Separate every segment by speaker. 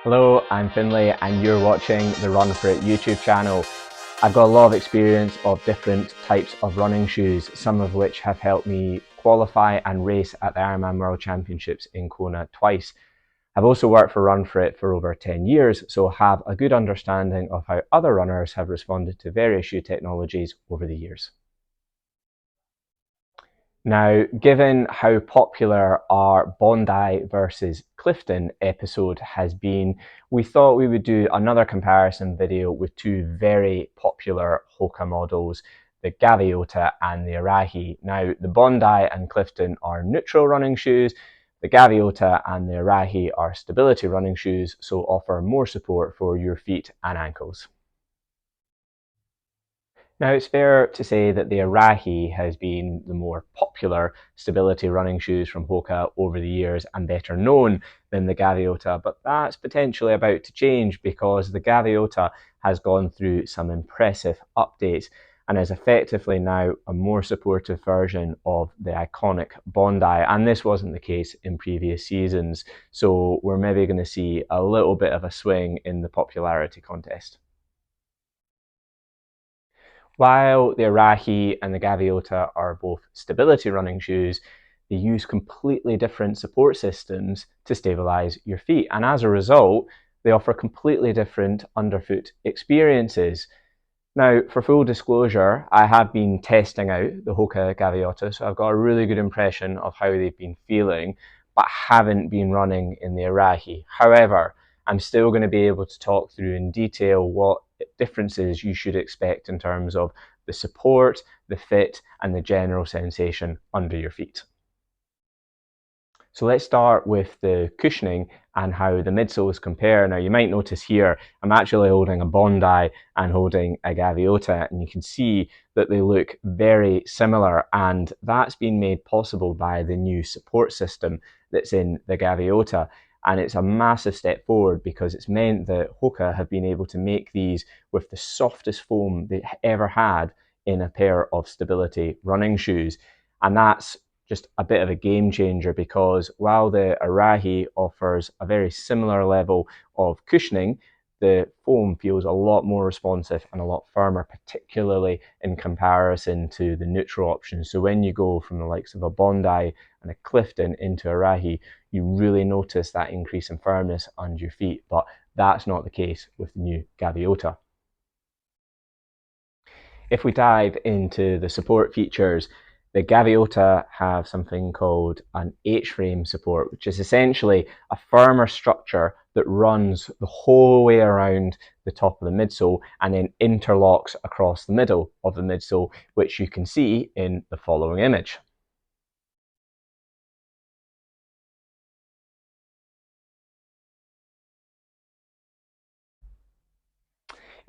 Speaker 1: Hello, I'm Finlay and you're watching the Run For It YouTube channel. I've got a lot of experience of different types of running shoes, some of which have helped me qualify and race at the Ironman World Championships in Kona twice. I've also worked for Run For It for over 10 years, so have a good understanding of how other runners have responded to various shoe technologies over the years. Now, given how popular our Bondi versus Clifton episode has been, we thought we would do another comparison video with two very popular HOKA models, the Gaviota and the Arahi. Now, the Bondi and Clifton are neutral running shoes. The Gaviota and the Arahi are stability running shoes, so offer more support for your feet and ankles. Now, it's fair to say that the Arahi has been the more popular stability running shoes from HOKA over the years and better known than the Gaviota, but that's potentially about to change because the Gaviota has gone through some impressive updates and is effectively now a more supportive version of the iconic Bondi, and this wasn't the case in previous seasons, so we're maybe going to see a little bit of a swing in the popularity contest. While the Arahi and the Gaviota are both stability running shoes, they use completely different support systems to stabilize your feet, and as a result, they offer completely different underfoot experiences. Now, for full disclosure, I have been testing out the HOKA Gaviota, so I've got a really good impression of how they've been feeling, but haven't been running in the Arahi. However, I'm still going to be able to talk through in detail what differences you should expect in terms of the support, the fit, and the general sensation under your feet. So let's start with the cushioning and how the midsoles compare. Now, you might notice here, I'm actually holding a Bondi and holding a Gaviota, and you can see that they look very similar, and that's been made possible by the new support system that's in the Gaviota. And it's a massive step forward because it's meant that HOKA have been able to make these with the softest foam they ever had in a pair of stability running shoes. And that's just a bit of a game changer because while the Arahi offers a very similar level of cushioning, the foam feels a lot more responsive and a lot firmer, particularly in comparison to the neutral options. So when you go from the likes of a Bondi and a Clifton into Arahi, you really notice that increase in firmness under your feet, but that's not the case with the new Gaviota. If we dive into the support features, the Gaviota have something called an H-frame support, which is essentially a firmer structure that runs the whole way around the top of the midsole and then interlocks across the middle of the midsole, which you can see in the following image.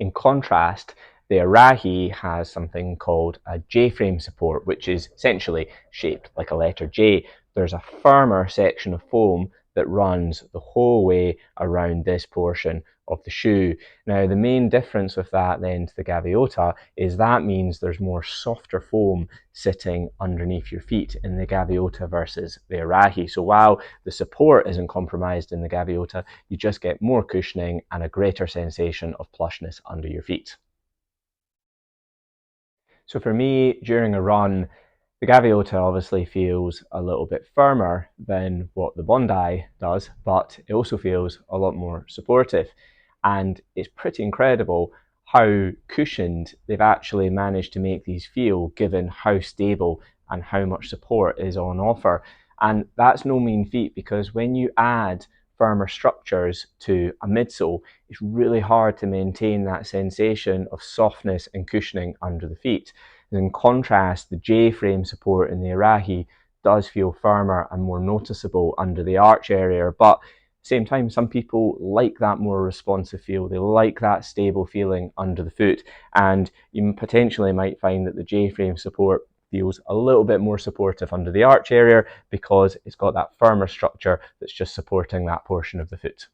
Speaker 1: In contrast, the Arahi has something called a J-frame support, which is essentially shaped like a letter J. There's a firmer section of foam that runs the whole way around this portion of the shoe. Now, the main difference with that then to the Gaviota is that means there's more softer foam sitting underneath your feet in the Gaviota versus the Arahi. So while the support isn't compromised in the Gaviota, you just get more cushioning and a greater sensation of plushness under your feet. So for me, during a run, the Gaviota obviously feels a little bit firmer than what the Bondi does, but it also feels a lot more supportive. And it's pretty incredible how cushioned they've actually managed to make these feel, given how stable and how much support is on offer. And that's no mean feat because when you add firmer structures to a midsole, it's really hard to maintain that sensation of softness and cushioning under the feet. And in contrast, the J-frame support in the Arahi does feel firmer and more noticeable under the arch area, but at the same time, some people like that more responsive feel. They like that stable feeling under the foot, and you potentially might find that the J-frame support feels a little bit more supportive under the arch area because it's got that firmer structure that's just supporting that portion of the foot.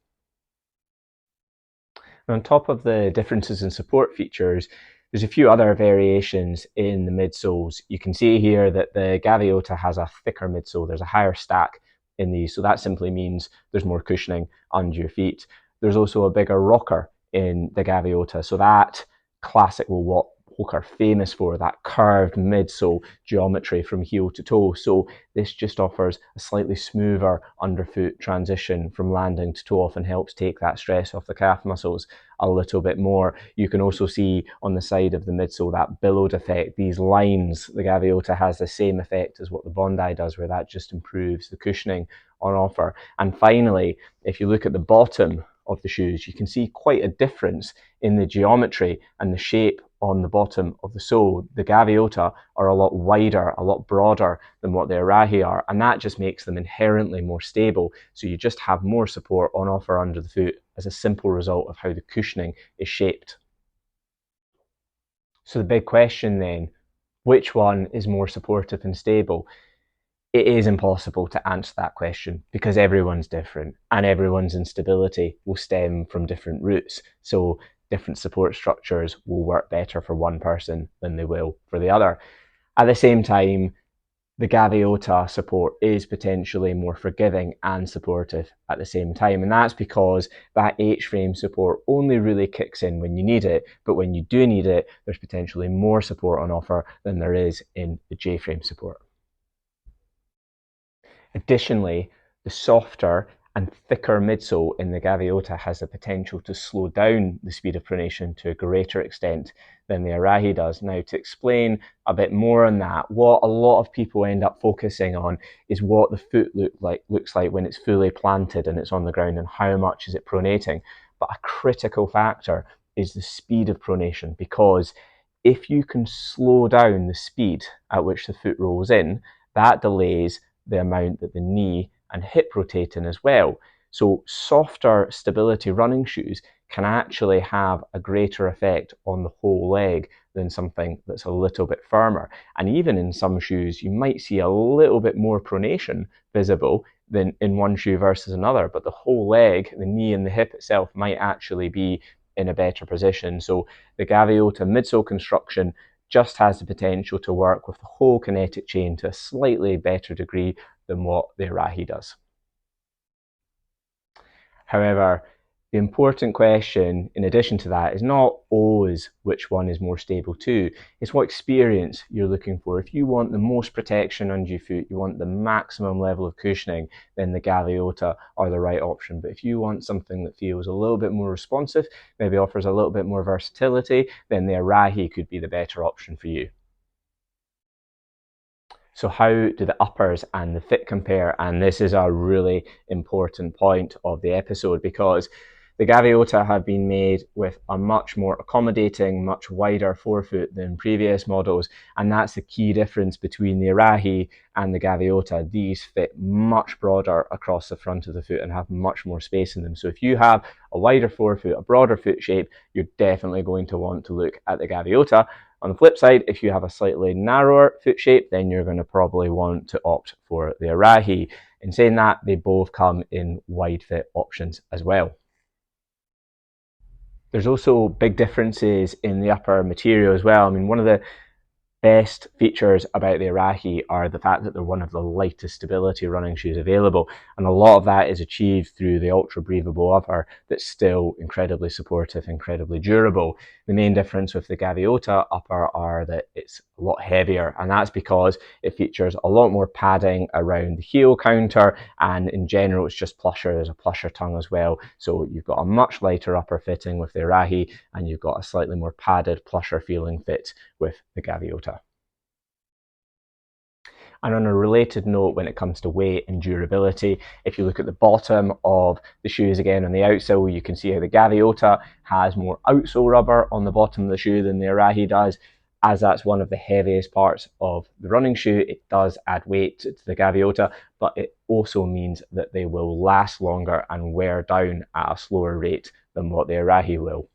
Speaker 1: And on top of the differences in support features, there's a few other variations in the midsoles. You can see here that the Gaviota has a thicker midsole. There's a higher stack in these, so that simply means there's more cushioning under your feet. There's also a bigger rocker in the Gaviota, so that classic, well, what HOKA are famous for, that curved midsole geometry from heel to toe. So this just offers a slightly smoother underfoot transition from landing to toe off and helps take that stress off the calf muscles a little bit more. You can also see on the side of the midsole that billowed effect, these lines. The Gaviota has the same effect as what the Bondi does, where that just improves the cushioning on offer. And finally, if you look at the bottom of the shoes, you can see quite a difference in the geometry and the shape on the bottom of the sole. The Gaviota are a lot wider, a lot broader than what the Arahi are, and that just makes them inherently more stable. So you just have more support on offer under the foot as a simple result of how the cushioning is shaped. So the big question then, which one is more supportive and stable? It is impossible to answer that question because everyone's different and everyone's instability will stem from different roots. So different support structures will work better for one person than they will for the other. At the same time, the Gaviota support is potentially more forgiving and supportive at the same time. And that's because that H-frame support only really kicks in when you need it. But when you do need it, there's potentially more support on offer than there is in the J-frame support. Additionally, the softer and thicker midsole in the Gaviota has the potential to slow down the speed of pronation to a greater extent than the Arahi does. Now, to explain a bit more on that, what a lot of people end up focusing on is what the foot looks like when it's fully planted and it's on the ground and how much is it pronating. But a critical factor is the speed of pronation, because if you can slow down the speed at which the foot rolls in, that delays the amount that the knee and hip rotate in as well. So softer stability running shoes can actually have a greater effect on the whole leg than something that's a little bit firmer. And even in some shoes, you might see a little bit more pronation visible than in one shoe versus another, but the whole leg, the knee and the hip itself, might actually be in a better position. So the Gaviota midsole construction just has the potential to work with the whole kinetic chain to a slightly better degree than what the Arahi does. However, the important question in addition to that is not always which one is more stable too, it's what experience you're looking for. If you want the most protection under your foot, you want the maximum level of cushioning, then the Gaviota are the right option. But if you want something that feels a little bit more responsive, maybe offers a little bit more versatility, then the Arahi could be the better option for you. So how do the uppers and the fit compare? And this is a really important point of the episode, because the Gaviota have been made with a much more accommodating, much wider forefoot than previous models, and that's the key difference between the Arahi and the Gaviota. These fit much broader across the front of the foot and have much more space in them. So if you have a wider forefoot, a broader foot shape, you're definitely going to want to look at the Gaviota. On the flip side, if you have a slightly narrower foot shape, then you're going to probably want to opt for the Arahi. In saying that, they both come in wide fit options as well. There's also big differences in the upper material as well. I mean, one of the best features about the Arahi are the fact that they're one of the lightest stability running shoes available, and a lot of that is achieved through the ultra breathable upper that's still incredibly supportive, incredibly durable. The main difference with the Gaviota upper are that it's a lot heavier, and that's because it features a lot more padding around the heel counter, and in general it's just plusher. There's a plusher tongue as well, so you've got a much lighter upper fitting with the Arahi, and you've got a slightly more padded plusher feeling fit with the Gaviota. And on a related note, when it comes to weight and durability, if you look at the bottom of the shoes again on the outsole, you can see how the Gaviota has more outsole rubber on the bottom of the shoe than the Arahi does. As that's one of the heaviest parts of the running shoe, it does add weight to the Gaviota, but it also means that they will last longer and wear down at a slower rate than what the Arahi will.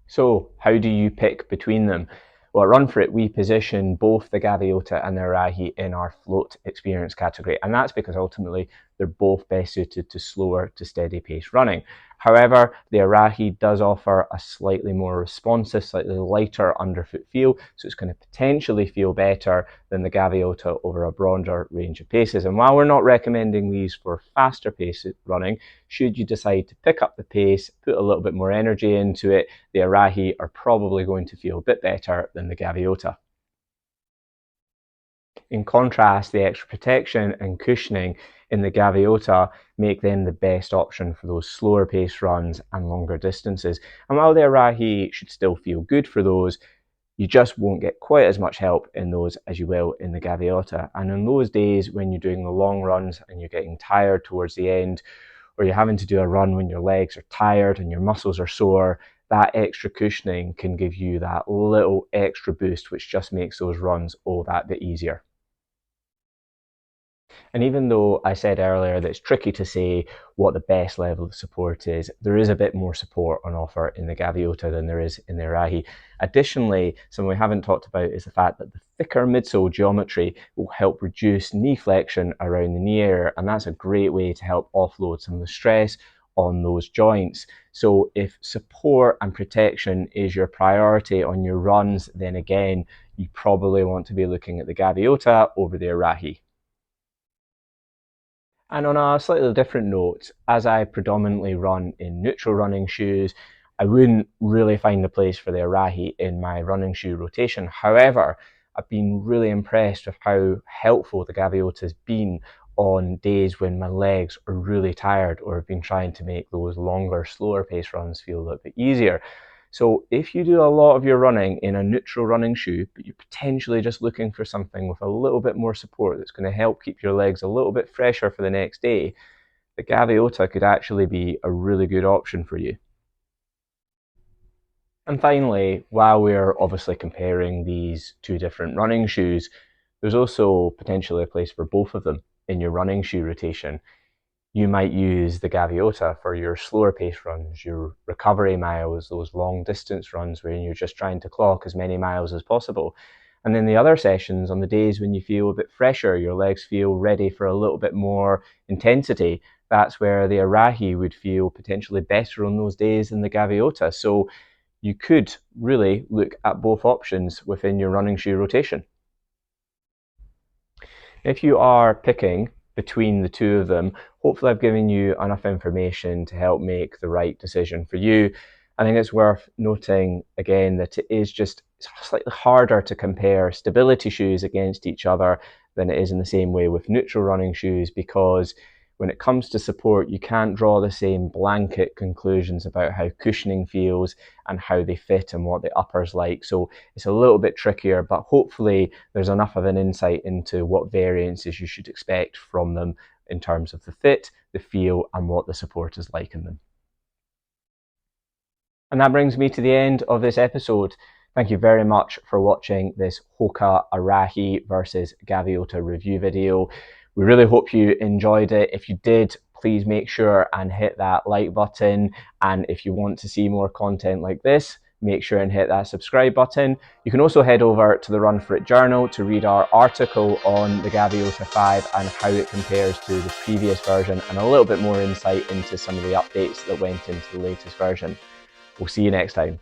Speaker 1: So how do you pick between them? Well, at Run For It, we position both the Gaviota and the Arahi in our float experience category, and that's because ultimately they're both best suited to slower to steady pace running. However, the Arahi does offer a slightly more responsive, slightly lighter underfoot feel, so it's going to potentially feel better than the Gaviota over a broader range of paces. And while we're not recommending these for faster pace running, should you decide to pick up the pace, put a little bit more energy into it, the Arahi are probably going to feel a bit better than the Gaviota. In contrast, the extra protection and cushioning in the Gaviota make them the best option for those slower pace runs and longer distances. And while the Arahi should still feel good for those, you just won't get quite as much help in those as you will in the Gaviota. And in those days when you're doing the long runs and you're getting tired towards the end, or you're having to do a run when your legs are tired and your muscles are sore, that extra cushioning can give you that little extra boost, which just makes those runs all that bit easier. And even though I said earlier that it's tricky to say what the best level of support is, there is a bit more support on offer in the Gaviota than there is in the Arahi. Additionally, something we haven't talked about is the fact that the thicker midsole geometry will help reduce knee flexion around the knee area, and that's a great way to help offload some of the stress on those joints. So if support and protection is your priority on your runs, then again, you probably want to be looking at the Gaviota over the Arahi. And on a slightly different note, as I predominantly run in neutral running shoes, I wouldn't really find a place for the Arahi in my running shoe rotation. However, I've been really impressed with how helpful the Gaviota has been on days when my legs are really tired or have been trying to make those longer, slower pace runs feel a little bit easier. So if you do a lot of your running in a neutral running shoe, but you're potentially just looking for something with a little bit more support that's going to help keep your legs a little bit fresher for the next day, the Gaviota could actually be a really good option for you. And finally, while we're obviously comparing these two different running shoes, there's also potentially a place for both of them in your running shoe rotation. You might use the Gaviota for your slower pace runs, your recovery miles, those long distance runs where you're just trying to clock as many miles as possible. And then the other sessions, on the days when you feel a bit fresher, your legs feel ready for a little bit more intensity, that's where the Arahi would feel potentially better on those days than the Gaviota. So you could really look at both options within your running shoe rotation. If you are picking between the two of them, hopefully I've given you enough information to help make the right decision for you. I think it's worth noting again that it is just slightly harder to compare stability shoes against each other than it is in the same way with neutral running shoes, because when it comes to support, you can't draw the same blanket conclusions about how cushioning feels and how they fit and what the upper's like. So it's a little bit trickier, but hopefully there's enough of an insight into what variances you should expect from them in terms of the fit, the feel, and what the support is like in them. And that brings me to the end of this episode. Thank you very much for watching this HOKA Arahi versus Gaviota review video. We really hope you enjoyed it. If you did, please make sure and hit that like button. And if you want to see more content like this, make sure and hit that subscribe button. You can also head over to the Run For It journal to read our article on the Gaviota 5 and how it compares to the previous version, and a little bit more insight into some of the updates that went into the latest version. We'll see you next time.